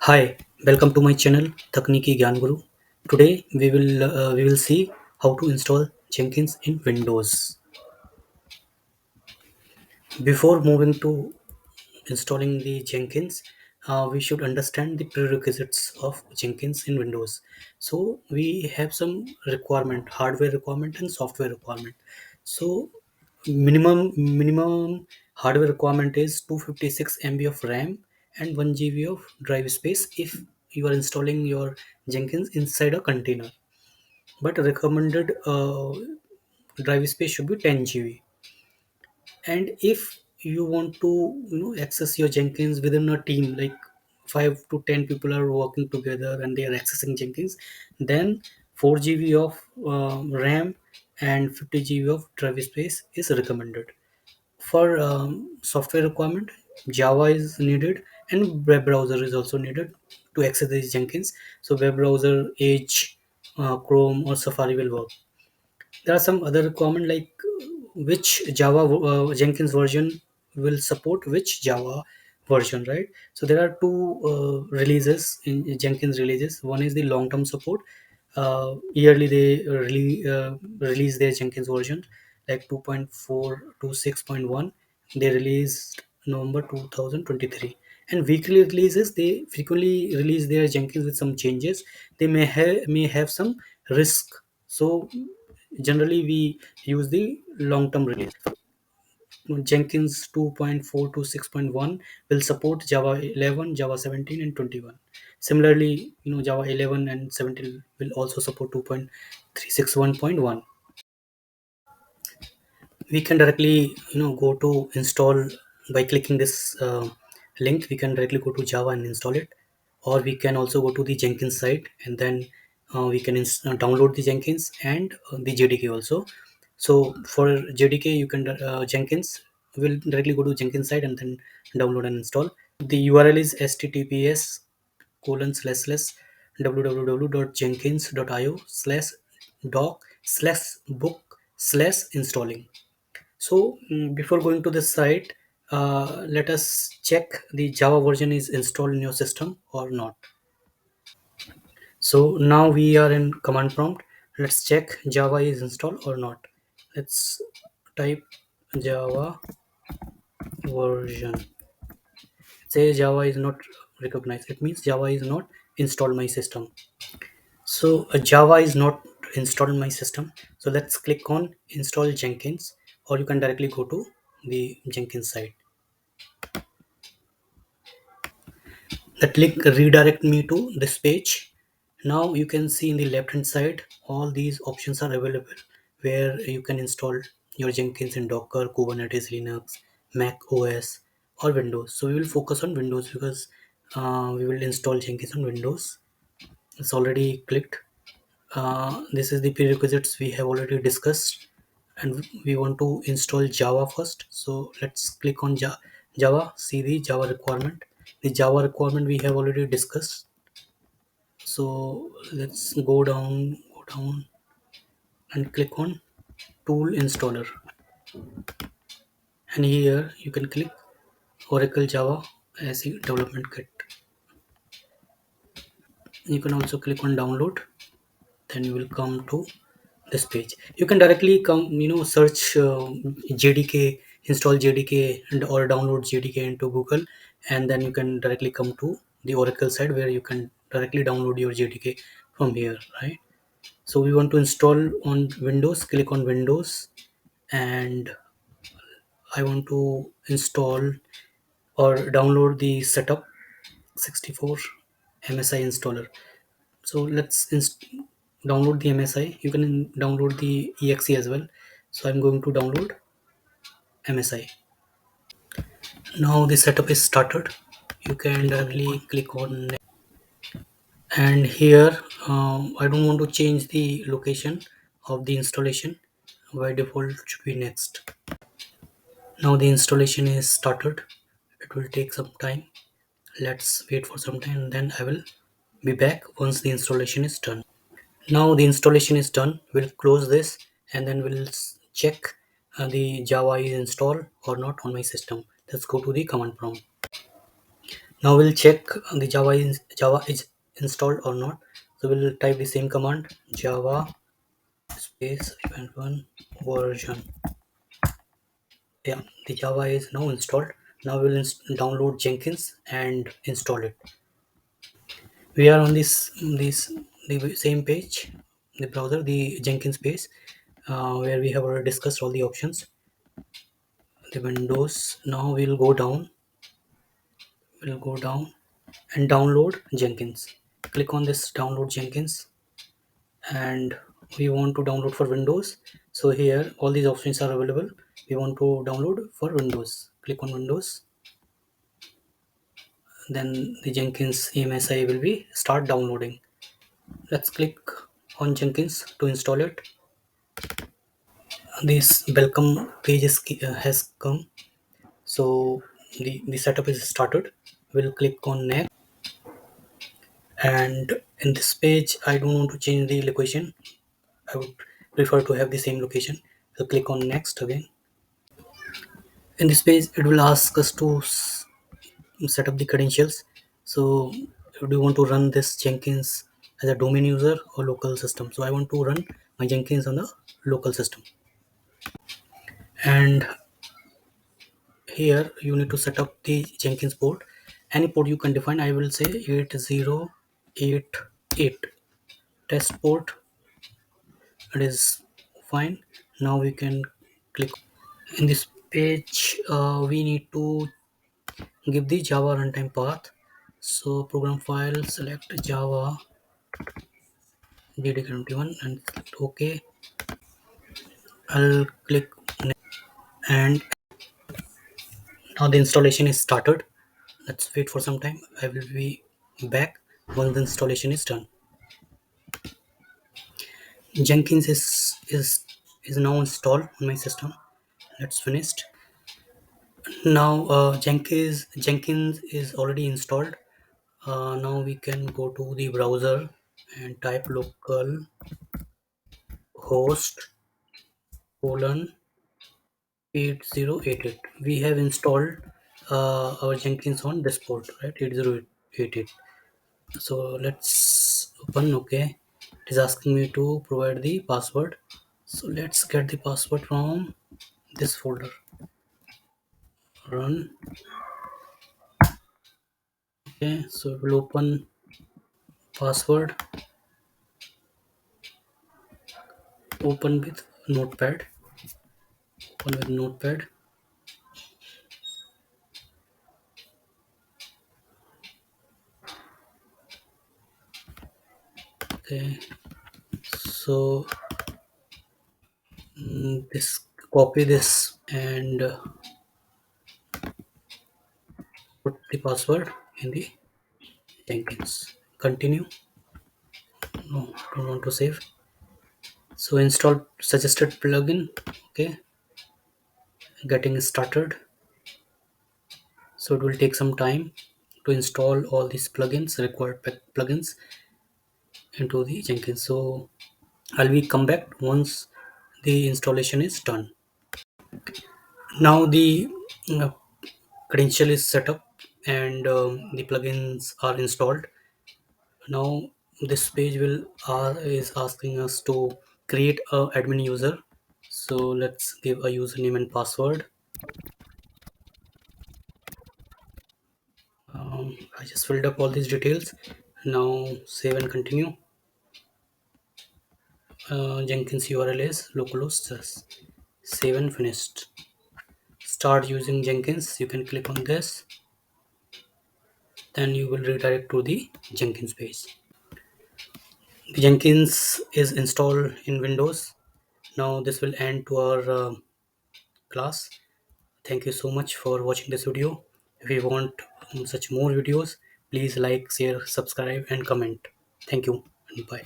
Hi, welcome to my channel Takniki Gyan Guru. Today we will see how to install Jenkins in Windows. Before moving to installing the Jenkins, we should understand the prerequisites of Jenkins in Windows. So we have some requirement, hardware requirement and software requirement. So minimum hardware requirement is 256 MB of RAM and 1 GB of drive space if you are installing your Jenkins inside a container. But recommended drive space should be 10 GB. And if you want to access your Jenkins within a team, like 5 to 10 people are working together and they are accessing Jenkins, then 4 GB of RAM and 50 GB of drive space is recommended. For software requirement, Java is needed and web browser is also needed to access these Jenkins. So web browser, Edge, Chrome or Safari will work. There are some other requirement like which Java Jenkins version will support which Java version, right? So there are two releases in Jenkins releases. One is the long term support. Yearly they release their Jenkins version, like 2.4 to 6.1 they released November 2023. And weekly releases, they frequently release their Jenkins with some changes. They may have some risk. So generally we use the long term release. Jenkins 2.4 to 6.1 will support Java 11, Java 17 and 21. Similarly, Java 11 and 17 will also support 2.361.1. We can directly go to install by clicking this link. We can directly go to Java and install it, or we can also go to the Jenkins site and then we can download the Jenkins and the JDK also. So for JDK you can Jenkins will directly go to Jenkins site and then download and install. The URL is https:// www.jenkins.io slash doc slash book slash installing. So before going to this site, let us check the Java version is installed in your system or not. So now we are in command prompt. Let's check Java is installed or not. Let's type Java version. Say Java is not recognized. It means Java is not installed my system. So Java is not installed in my system. So let's click on install Jenkins, or you can directly go to the Jenkins site. That link redirect me to this page. Now you can see in the left hand side all these options are available where you can install your Jenkins in Docker, Kubernetes, Linux, Mac OS or Windows. So we will focus on Windows because we will install Jenkins on Windows. It's already clicked. This is the prerequisites we have already discussed, and we want to install Java first. So let's click on Java, see the Java requirement. The Java requirement we have already discussed. So let's go down and click on tool installer, and here you can click Oracle Java as a development kit. You can also click on download, then you will come to this page. You can directly come search JDK, install JDK or download JDK into Google, and then you can directly come to the Oracle side where you can directly download your JDK from here, right? So we want to install on Windows, click on Windows, and I want to install or download the setup 64 MSI installer. So let's download the MSI. You can download the exe as well. So I'm going to download MSI. Now the setup is started. You can directly click on next. And here I don't want to change the location of the installation. By default it should be next. Now the installation is started. It will take some time. Let's wait for some time, then I will be back once the installation is done. Now the installation is done. We'll close this and then we'll check the Java is installed or not on my system. Let's go to the command prompt. Now we'll check the Java is installed or not. So we'll type the same command, Java space one version. Yeah, the Java is now installed. Now we'll download Jenkins and install it. We are on this the same page, the browser, the Jenkins page, where we have already discussed all the options. The Windows. Now we'll go down and download Jenkins. Click on this download Jenkins, and we want to download for Windows. So here all these options are available. We want to download for Windows. Click on Windows, then the Jenkins EMSI will be start downloading. Let's click on Jenkins to install it. This welcome page has come. So the setup is started. We'll click on next, and in this page I don't want to change the location. I would prefer to have the same location. So click on next again. In this page it will ask us to set up the credentials. So do you want to run this Jenkins as a domain user or local system? So I want to run my Jenkins on the local system, and here you need to set up the Jenkins port. Any port you can define. I will say 8088 test port. It is fine. Now we can click in this page. We need to give the Java runtime path. So program file, select Java JDK21 and select OK. I'll click next, and now the installation is started. Let's wait for some time. I will be back once the installation is done. Jenkins is now installed on my system. Let's finished. Now Jenkins is already installed. Now we can go to the browser and type local host colon 8088. We have installed our Jenkins on this port, right? 8088. So let's open. Okay, it is asking me to provide the password. So let's get the password from this folder. Run. Okay, so we'll open password. Open with notepad. Open with notepad. Okay, so this copy this and put the password in the Jenkins. Continue. No, don't want to save. So install suggested plugin. Okay, getting started. So it will take some time to install all these plugins, required plugins into the Jenkins. So I'll be come back once the installation is done. Now the uh, credential is set up, and the plugins are installed. Now this page will is asking us to create a admin user. So let's give a username and password. I just filled up all these details. Now save and continue. Jenkins URL is localhost. Just save and finished. Start using Jenkins. You can click on this, then you will redirect to the Jenkins page. The Jenkins is installed in Windows. Now this will end to our class. Thank you so much for watching this video. If you want such more videos, please like, share, subscribe and comment. Thank you and bye.